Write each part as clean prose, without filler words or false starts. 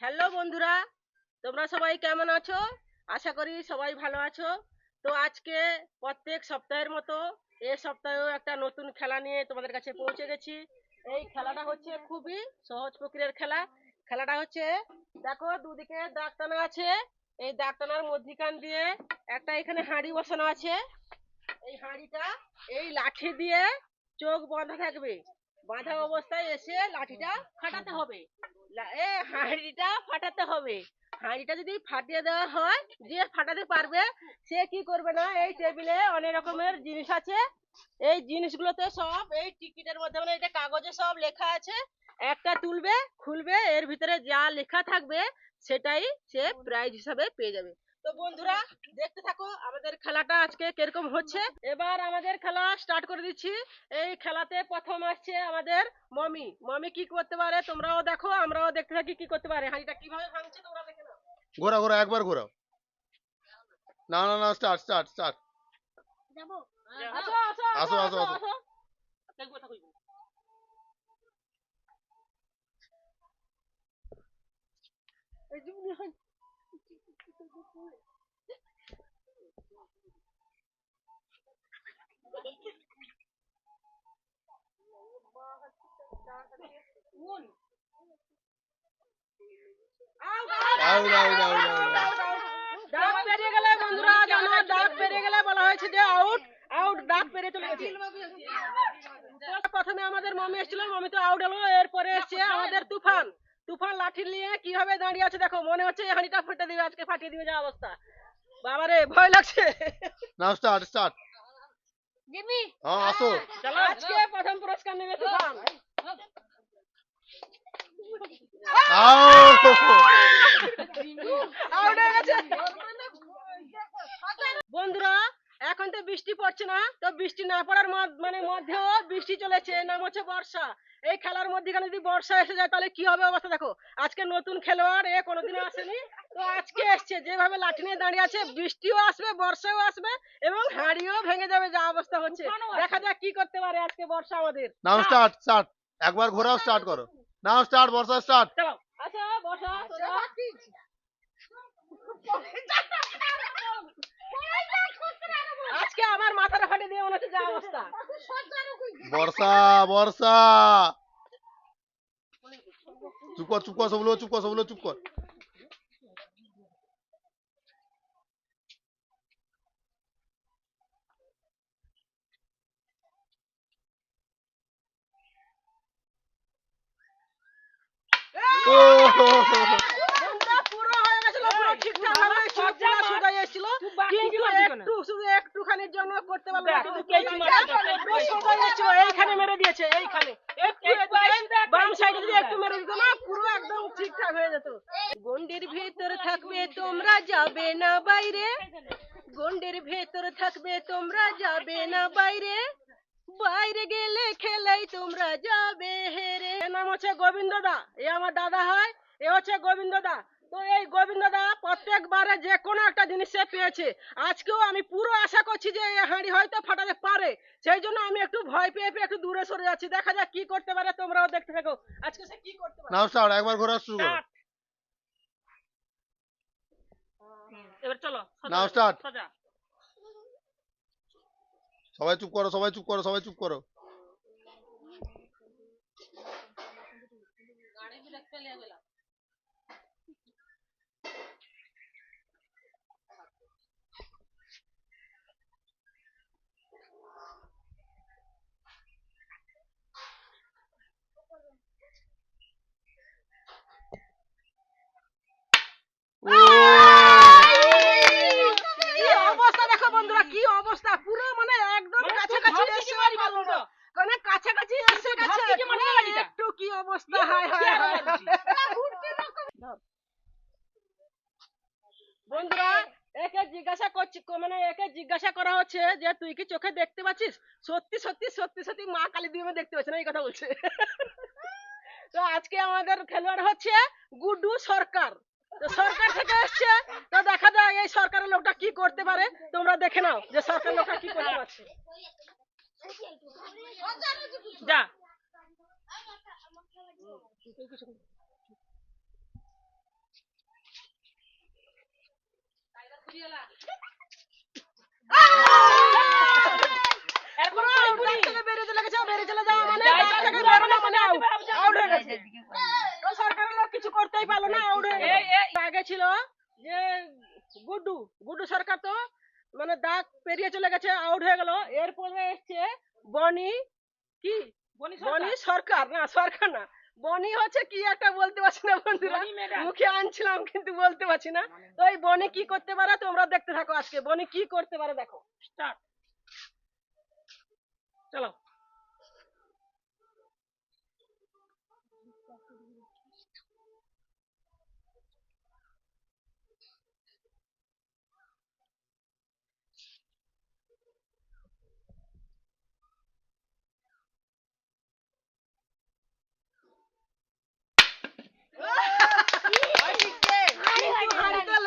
Hello বন্ধুরা, তোমরা সবাই কেমন আছো? আশা করি সবাই ভালো আছো। তো আজকে প্রত্যেক সপ্তাহের মতো এ সপ্তাহেও একটা নতুন খেলা নিয়ে তোমাদের কাছে পৌঁছে গেছি। এই খেলাটা হচ্ছে খুবই সহজ প্রক্রিয়ার খেলা। খেলাটা হচ্ছে, দেখো দুদিকে দাগ টানা আছে। এই দাগ টানার মধ্যিখান দিয়ে একটা এখানে হাঁড়ি বসানো আছে। এই হাঁড়িটা এই লাঠি দিয়ে চোখ বাঁধা থাকবে। বাঁধা অবস্থায় এসে লাঠিটা ফাটাতে হবে। হাঁড়িটা ফাটাতে হবে। হাঁড়িটা যদি ফাটিয়ে দেওয়া হয়, যে ফাটাতে পারবে সে কি করবে না, এই টেবিলে অনেক রকমের জিনিস আছে। এই জিনিসগুলোতে সব এই টিকিটের মধ্যে মানে এটা কাগজে সব লেখা আছে। একটা তুলবে, খুলবে, এর ভিতরে যা লেখা থাকবে সেটাই সে প্রাইজ হিসাবে পেয়ে যাবে। তো বন্ধুরা, দেখতে থাকো আমাদের খেলাটা আজকে কিরকম হচ্ছে। এবার আমাদের খেলা স্টার্ট করে দিচ্ছি। এই খেলাতে প্রথম আসছে আমাদের মমি। মমি কি করতে পারে তোমরাও দেখো, আমরাও দেখতে থাকি কি করতে পারে। হাঁড়িটা কিভাবে ভাঙছে তোমরা দেখে নাও। ঘোরা ঘোরা একবার ঘোরাও। না না না, স্টার্ট স্টার্ট স্টার্ট। যাবো। আসো আসো আসো আসো আসো আসো আসো। আসো। দেখবো তা কইবো। এই যে out out out out out. দাগ পেরিয়ে গেলে বন্ধুরা জানো, দাগ পেরিয়ে গেলে বলা হয়েছে যে আউট। আউট, দাগ পেরিয়ে চলে গেছে। প্রথমে আমাদের মমি এসেছিল, মমি তো আউট হলো। এরপরে এসছে আমাদের তুফান। তুফান লাঠি নিয়ে কিভাবে দাঁড়িয়ে আছে দেখো, মনে হচ্ছে এই হাঁড়িটা ফেটে দিবে, আজকে ফাটিয়ে দিবে যা অবস্থা। বাবারে ভয় লাগছে। নাও স্টার্ট স্টার্ট। জিমি হ্যাঁ আসো। চলো, আজকে প্রথম পুরস্কার নেবে তুফান। আউট। আউট হয়ে গেছে। বন্ধুরা, এখন তো বৃষ্টি পড়ছে না, তো বৃষ্টি না পড়ার মধ্যেও বৃষ্টি চলেছে, নাম হচ্ছে বর্ষা। এই খেলার মধ্যখানে যদি বর্ষা এসে যায় তাহলে কি হবে অবস্থা দেখো। আজকে নতুন খেলোয়াড়, এ কোনোদিনও আসেনি, তো আজকে এসছে। যেভাবে লাঠি নিয়ে দাঁড়িয়ে আছে, বৃষ্টিও আসবে, বর্ষাও আসবে এবং হাঁড়িও ভেঙে যাবে যা অবস্থা হচ্ছে। দেখা যাক কি করতে পারে আজকে বর্ষা আমাদের। নাও স্টার্ট স্টার্ট। একবার ঘোরাও, স্টার্ট করো। নাও স্টার্ট, বর্ষা স্টার্ট। চলো আচ্ছা বর্ষা তোরা। আজকে আমার মাথাটা ফাটে দিয়ে মনে হচ্ছে যা অবস্থা। বর্ষা বর্ষা। চুপ কর চুপ কর, সবগুলো চুপ কর, সবগুলো চুপ কর। ও বন্ধুরা, পুরো হয়ে গেছিল, পুরো ঠিকঠাক ভাবে সজ্জা সোজা এসেছিল, কিন্তু একটু শুধু একটুখানির জন্য করতে পারলো না। কিন্তু পুরো সোজা এসেছিল, এইখানে মেরে দিয়েছে, এইখানে একটু এদিকে বাম সাইডে যদি একটু মেরে দিত না, পুরো একদম ঠিকঠাক হয়ে যেত। গন্ডির ভেতর থাকবে তোমরা যাবে না বাইরে, গন্ডির ভেতর থাকবে তোমরা যাবে না বাইরে, বাইরে গেলে খেলাই তোমরা যাবে হেরে। এর নাম হচ্ছে গোবিন্দ দা, এ আমার দাদা হয়, এ হচ্ছে গোবিন্দ দা। তো এই গোবিন্দ দা প্রত্যেকবারে যে কোনো একটা জিনিস সে পেয়েছে। আজকেও আমি পুরো আশা করছি যে এই হাঁড়ি হয়তো ফাটাতে পারে, সেই জন্য আমি একটু ভয় পেয়ে পেয়ে একটু দূরে সরে যাচ্ছি। দেখা যাক কি করতে পারে, তোমরাও দেখতে থাকো আজকে সে কি করতে পারে। নাও স্টার্ট, একবার ঘোরা শুরু করো। এবার চলো নাও স্টার্ট। সোজা। সবাই চুপ করো, সবাই চুপ করো, সবাই চুপ করো। ও কি অবস্থা দেখো বন্ধুরা, কি অবস্থা, পুরো মানে একদম কাছাকাছি এসে মানে কাছাকাছি এসে গেছে। একটু কি অবস্থা, হায় হায় হায়। বন্ধুরা, একে জিজ্ঞাসা করছি, মানে একে জিজ্ঞাসা করা হচ্ছে যে তুই কি চোখে দেখতে পাচ্ছিস? সত্যি সত্যি সত্যি সত্যি মা কালী দিয়ে দেখতে পাচ্ছি না, এই কথা বলছে। তো আজকে আমাদের খেলোয়াড় হচ্ছে গুড্ডু সরকার। তো সরকার থেকে এসছে, তো দেখা যাক এই সরকারের লোকটা কি করতে পারে। তোমরা দেখে নাও যে সরকার লোকটা কি করতে পারছে। যা। বেরিয়ে চলে গেছে, বেরিয়ে চলে যাওয়া মানে বেরোনো মানে আউট হয়ে গেছে। তো সরকারের লোক কিছু করতেই পারলো না, আউট হয়ে গেল। আগে ছিল যে গুড্ডু গুড্ডু সরকার, তো মানে দাগ পেরিয়ে চলে গেছে, আউট হয়ে গেল। এরপরে এসছে বনি, কি বনি সরকার, না সরকার না, বনি হচ্ছে কি একটা বলতে পারছি না বন্ধুরা, মুখে আনছিলাম কিন্তু বলতে পারছি না। তো এই বনি কি করতে পারে তোমরা দেখতে থাকো, আজকে বনি কি করতে পারে দেখো। স্টার্ট, চলো।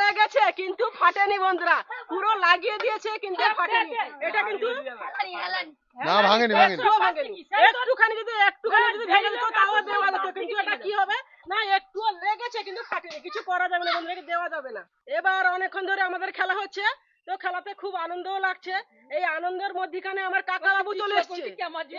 লেগেছে কিন্তু ফাটেনি বন্ধুরা, পুরো লাগিয়ে দিয়েছে কিন্তু ফাটেনি। এটা কিন্তু না ভাঙেনি, ভাঙেনি। একটুখানি যদি ভেঙে যেত তাও দেওয়া যেত, কিন্তু এটা কি হবে না, একটু লেগেছে কিন্তু ফাটেনি, কিছু করা যাবে না বন্ধুরা, দেওয়া যাবে না। এবার অনেকক্ষণ ধরে আমাদের খেলা হচ্ছে, তো খেলাতে খুব আনন্দও লাগছে। এই আনন্দের মধ্যখানে আমার কাকা বাবু চলে এসছে।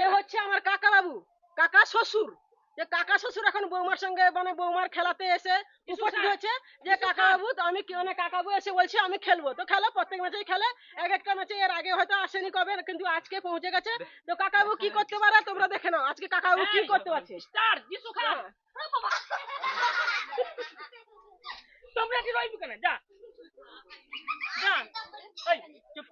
এ হচ্ছে আমার কাকা বাবু, কাকা শ্বশুর। যে কাকা শ্বশুর এখন বৌমার সঙ্গে মানে বৌমার খেলাতে এসে উপস্থিত হয়েছে। যে কাকা বাবু, তো আমি মানে কাকা বাবু এসে বলছে আমি খেলবো, তো খেলো, প্রত্যেক ম্যাচেই খেলে, এক একটা ম্যাচে এর আগে হয়তো আসেনি কবে, কিন্তু আজকে পৌঁছে গেছে। তো কাকা বাবু কি করতে পারে তোমরা দেখে নাও, আজকে কাকা বাবু কি করতে পারছে। স্টার্ট, যিশু খা তোমরা কি রইবি কেন, যা যা, এই চুপ।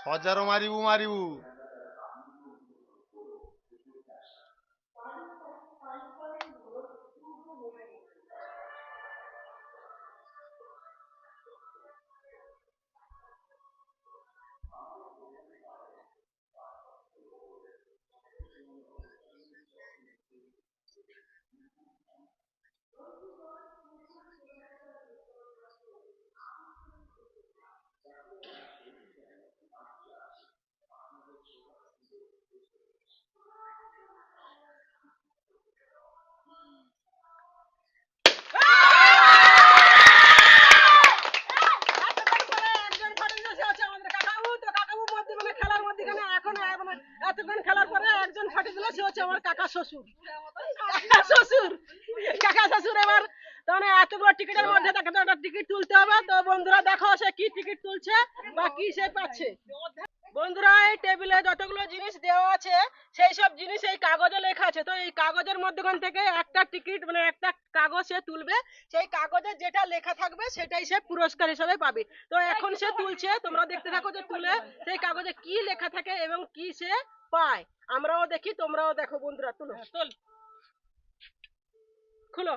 ହଜାର ମାରିବୁ ମାରିବୁ। এতক্ষণ খেলার পরে একজন ফাটে দিল, সে হচ্ছে আমার কাকা শ্বশুর। কাকা শ্বশুর, কাকা শ্বশুর এবার তাহলে এতগুলো টিকিটের মধ্যে তাকে তো একটা টিকিট তুলতে হবে। তো বন্ধুরা দেখো সে কি টিকিট তুলছে বা কি সে পাচ্ছে। বন্ধুরা এই টেবিলে যতগুলো জিনিস দেওয়া আছে সেই সব জিনিস এই কাগজে লেখা আছে। তো এই কাগজের মধ্যখান থেকে একটা টিকিট মানে একটা কাগজ সে তুলবে, সেই কাগজে যেটা লেখা থাকবে সেটাই সে পুরস্কার হিসেবে পাবে। তো এখন সে তুলছে, তোমরা দেখতে থাকো যে তুলে সেই কাগজে কি লেখা থাকে এবং কি সে পায়। আমরাও দেখি, তোমরাও দেখো বন্ধুরা। তুলো, তুল, খুলো,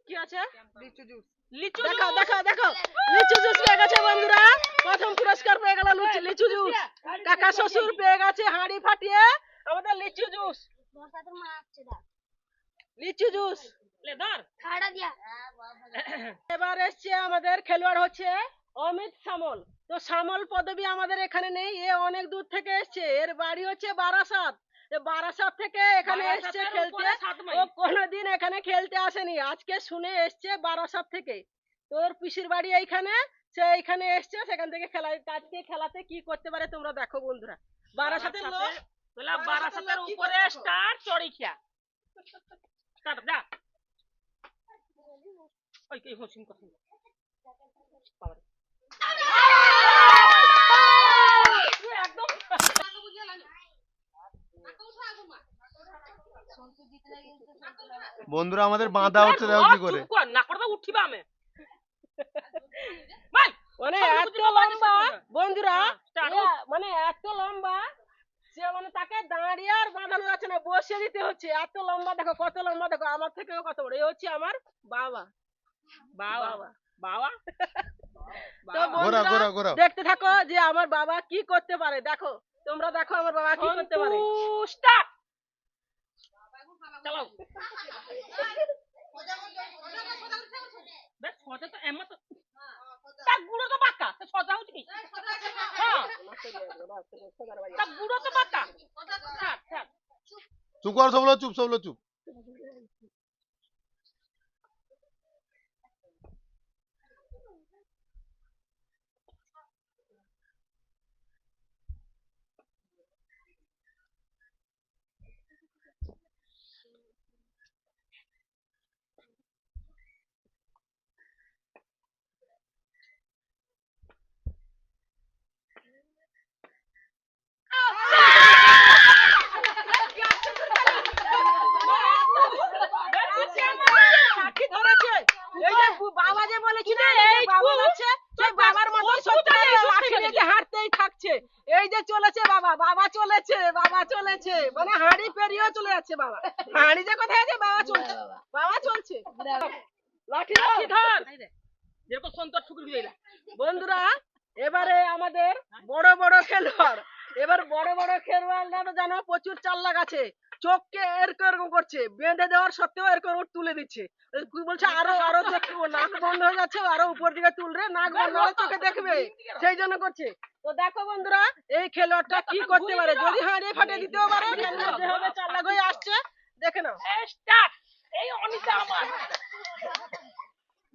কি আছে, লিচু জুস। দেখো দেখো দেখো, লিচু জুস পেয়ে গেছে বন্ধুরা, প্রথম পুরস্কার পেয়ে গেল লিচু জুস। কাকা শ্বশুর পেয়ে গেছে হাঁড়ি ফাটিয়ে আমাদের লিচু জুস, লিচু জুস। এবার এসছে আমাদের খেলোয়াড় হচ্ছে অমিত সামল। তো সামল পদবী আমাদের এখানে নেই, এ অনেক দূর থেকে এসছে, এর বাড়ি হচ্ছে বারাসাত। বারাসাত থেকে এখানে এসছে খেলতে, ও কোনোদিন এখানে খেলতে আসেনি, আজকে শুনে এসছে বারাসাত থেকে। তোর পিসির বাড়ি এইখানে, সে এইখানে এসছে, সেখান থেকে খেলা, আজকে খেলাতে কি করতে পারে তোমরা দেখো বন্ধুরা। বারাসাতের লোক, বারাসাতের উপরে স্টার চড়িখিয়া। স্টার্ট, যা ওই কি হোসিন কথা বন্ধুরা আমাদের বাঁধা হচ্ছে দেখো কি করে। চুপ কর, না করে তো উঠিবা আমি। ভাই মানে সব এত কিছু লম্বা বাজে শেষ বন্ধুরা, start মানে এত লম্বা সে মানে তাকে দাঁড়িয়ে আর বাঁধানো যাচ্ছে না, বসে দিতে হচ্ছে। এত লম্বা দেখো, কত লম্বা দেখো, আমার থেকেও কত বড়। এই হচ্ছে আমার বাবা। বাবা বাবা বাবা তো বাবা ঘোরা বন্ধুরা ঘোরা ঘোরা। দেখতে থাকো যে আমার বাবা কি করতে পারে। দেখো, তোমরা দেখো আমার বাবা কি করতে পারে। স্টার্ট চালাও। বেশ সোজা তো এমন তো তা বুড়ো তো বাঁকা, তো সোজা হচ্ছে কি? হ্যাঁ তা বুড়ো তো বাঁকা। থাক থাক চুপ কর সব লোক, চুপ সব লোক চুপ। লাঠি ধরেছে। এই যে বাবা যে বলেছিল এই বাবা আছে, সেই বাবার মতো সত্যি লাঠি নিয়ে হাঁটতেই থাকছে। এই যে চলেছে বাবা, বাবা চলেছে, বাবা চলেছে, মানে হাঁড়ি পেরিয়েও চলে যাচ্ছে বাবা। হাঁড়ি যে কোথায় আছে, বাবা চলছে, বাবা চলছে। লাঠি লাঠি ধর। ধর যেরকম সন্তর ঠুকুর দিলা। বন্ধুরা এবারে আমাদের বড় বড় খেলোয়াড়, এবার বড় বড় খেলোয়াড়রা তো জানো প্রচুর চাল্লাক আছে। চোখকে এরকম করছে, বেঁধে দেওয়ার সত্ত্বেও এরকম তুলে দিচ্ছে। কি বলছে, আরো আরো দেখবো, নাক বন্ধ হয়ে যাচ্ছে, আরো উপর দিকে তুলরে, নাক বন্ধ হলে চোখে দেখবে, সেই জন্য করছে। তো দেখো বন্ধুরা এই খেলোয়াড়টা কি করতে পারে, যদি হারিয়ে ফাটিয়ে দিতেও পারে, যেভাবে চাল্লাক হয়ে আসছে দেখে নাও। স্টার্ট এই অনিতা আমার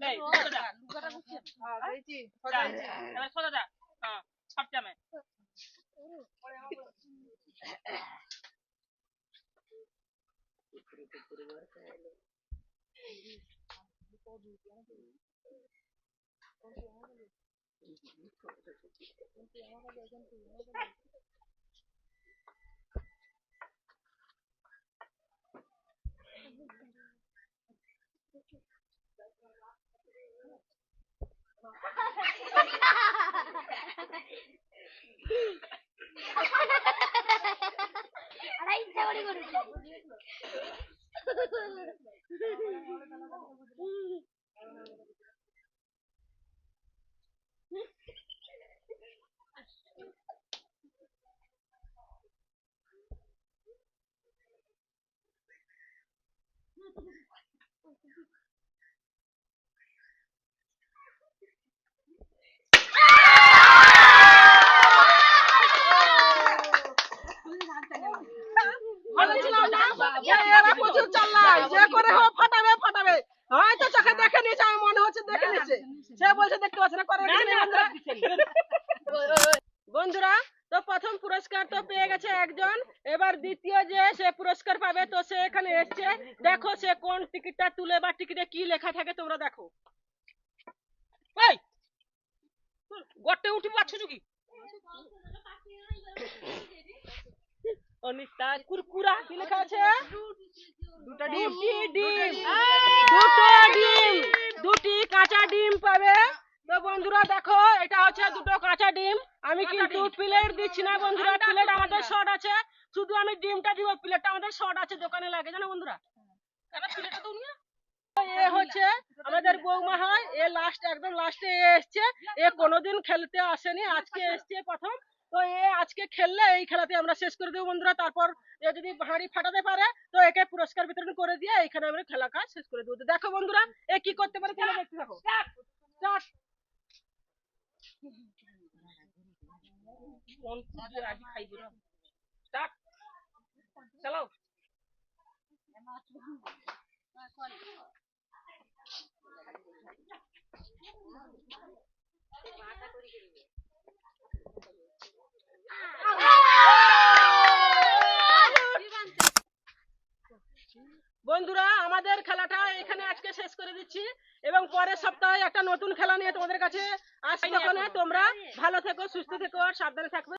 এই সোজা যা এবার সোজা যা। হ্যাঁ ছাড়তে আমি বলেছিলাম না যে এরা প্রচুর চাল্লাক, যে করে হোক ফাটাবে ফাটাবে। হয়তো চোখে দেখে নিয়েছে, আমার মনে হচ্ছে দেখে নিয়েছে, সে বলছে দেখতে পাচ্ছে না, করে রেখেছে না বন্ধুরা। বন্ধুরা তো প্রথম পুরস্কার তো পেয়ে গেছে একজন, এবার দ্বিতীয় যে সে পুরস্কার পাবে, তো সে এখানে এসছে। দেখো সে কোন টিকিটটা তুলে বা টিকিটে কি লেখা থাকে তোমরা দেখো। এই গটে উঠি পাচ্ছ কি? অনিতা কুরকুরা কি লেখা আছে? দুটো দুটি ডিম, দুটো ডিম, দুটি কাঁচা ডিম পাবে। তো বন্ধুরা দেখো এটা হচ্ছে দুটো কাঁচা ডিম। আমি কিন্তু প্লেট দিচ্ছি না বন্ধুরা, প্লেট আমাদের শর্ট আছে, শুধু আমি ডিমটা দিব, প্লেটটা আমাদের শর্ট আছে, দোকানে লাগে জানো বন্ধুরা। কেন প্লেটটা তো নিয়ে এ হচ্ছে আমাদের বৌমা হয়, এ লাস্ট একদম লাস্টে এসছে। এ কোনোদিন খেলতে আসেনি, আজকে এসছে প্রথম। তো এ আজকে খেললে এই খেলাতে আমরা শেষ করে দেবো বন্ধুরা। তারপর এ যদি হাঁড়ি ফাটাতে পারে তো একে পুরস্কার বিতরণ করে দিয়ে এখানে আমরা খেলা কাজ শেষ করে দেবো। তো দেখো বন্ধুরা এ কি করতে পারে, তোমরা দেখতে থাকো। স্টার্ট। কোন পুজোর আজ খাইব না। স্টার্ট চালাও। বন্ধুরা আমাদের খেলাটা এখানে আজকে শেষ করে দিচ্ছি, এবং পরের সপ্তাহে একটা নতুন খেলা নিয়ে তোমাদের কাছে আসবে। তোমরা ভালো থেকো, সুস্থ থেকো আর সাবধানে থাকবে।